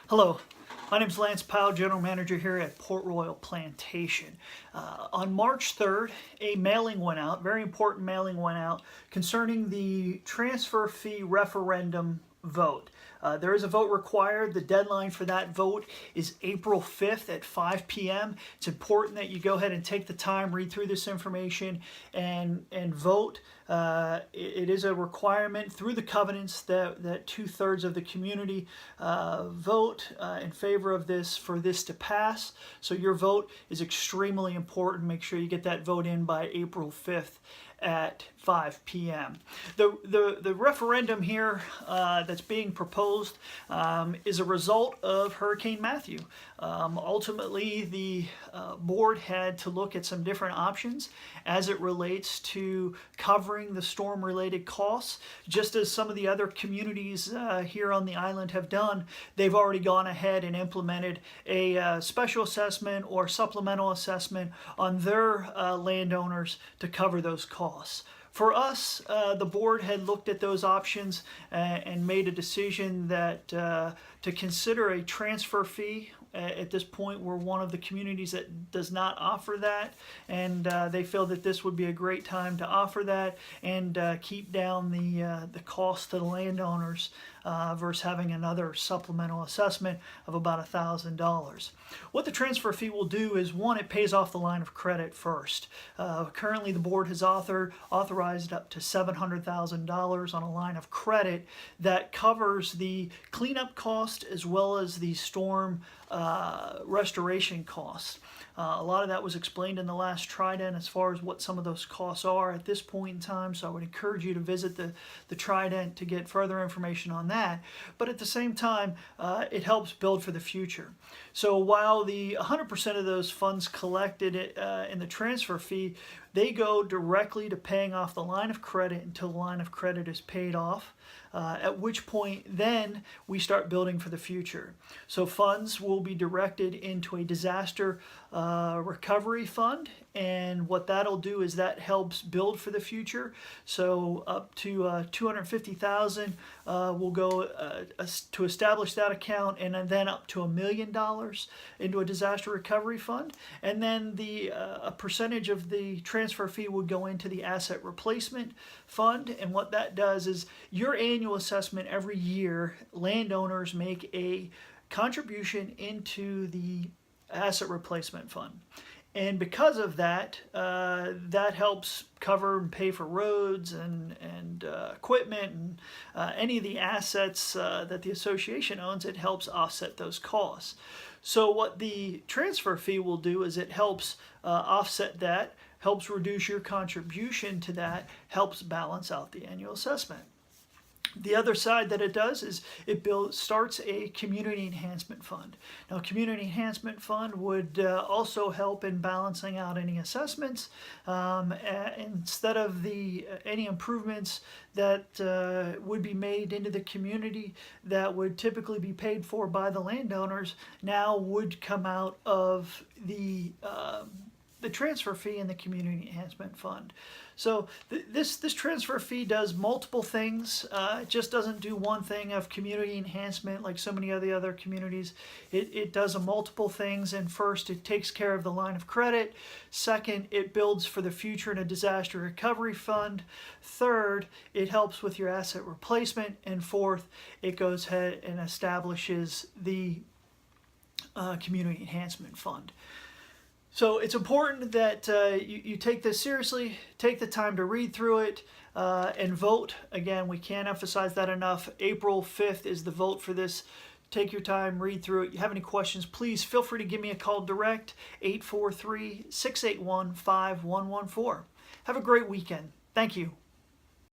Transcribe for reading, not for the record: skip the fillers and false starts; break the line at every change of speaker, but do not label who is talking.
Hello, my name is Lance Powell, General Manager here at Port Royal Plantation. On March 3rd, a mailing went out, very important mailing went out, concerning the transfer fee referendum vote. There is a vote required. The deadline for that vote is April 5th at 5 p.m. It's important that you go ahead and take the time, read through this information, and vote. It is a requirement through the covenants that 2/3 of the community vote in favor of this for this to pass. So your vote is extremely important. Make sure you get that vote in by April 5th at 5 p.m. The referendum here that's being proposed is a result of Hurricane Matthew. Ultimately, the board had to look at some different options as it relates to covering the storm-related costs. Just as some of the other communities here on the island have done, they've already gone ahead and implemented a special assessment or supplemental assessment on their landowners to cover those costs. For us, the board had looked at those options and made a decision that to consider a transfer fee. At this point, we're one of the communities that does not offer that, and they feel that this would be a great time to offer that and keep down the cost to the landowners versus having another supplemental assessment of about $1,000. What the transfer fee will do is, one, it pays off the line of credit first. Currently, the board has authorized up to $700,000 on a line of credit that covers the cleanup cost as well as the storm restoration costs. A lot of that was explained in the last Trident as far as what some of those costs are at this point in time, so I would encourage you to visit the Trident to get further information on that. But at the same time, it helps build for the future. So while the 100% of those funds collected in the transfer fee, they go directly to paying off the line of credit until the line of credit is paid off, at which point then we start building for the future. So funds will be directed into a disaster recovery fund, and what that'll do is that helps build for the future. So up to $250,000 will go to establish that account, and then up to $1 million into a disaster recovery fund, and then a percentage of the transfer fee would go into the asset replacement fund. And what that does is, your annual assessment every year, landowners make a contribution into the asset replacement fund. And because of that, that helps cover and pay for roads and equipment and any of the assets that the association owns. It helps offset those costs. So what the transfer fee will do is it helps offset that, helps reduce your contribution to that, helps balance out the annual assessment. The other side that it does is it starts a community enhancement fund. Now, community enhancement fund would also help in balancing out any assessments. Instead of any improvements that would be made into the community that would typically be paid for by the landowners, now would come out of the transfer fee in the community enhancement fund. So this transfer fee does multiple things. It just doesn't do one thing of community enhancement like so many of the other communities. It does multiple things, and first, it takes care of the line of credit. Second, it builds for the future in a disaster recovery fund. Third, it helps with your asset replacement. And fourth, it goes ahead and establishes the community enhancement fund. So it's important that you take this seriously, take the time to read through it, and vote. Again, we can't emphasize that enough. April 5th is the vote for this. Take your time, read through it. If you have any questions, please feel free to give me a call direct, 843-681-5114. Have a great weekend. Thank you.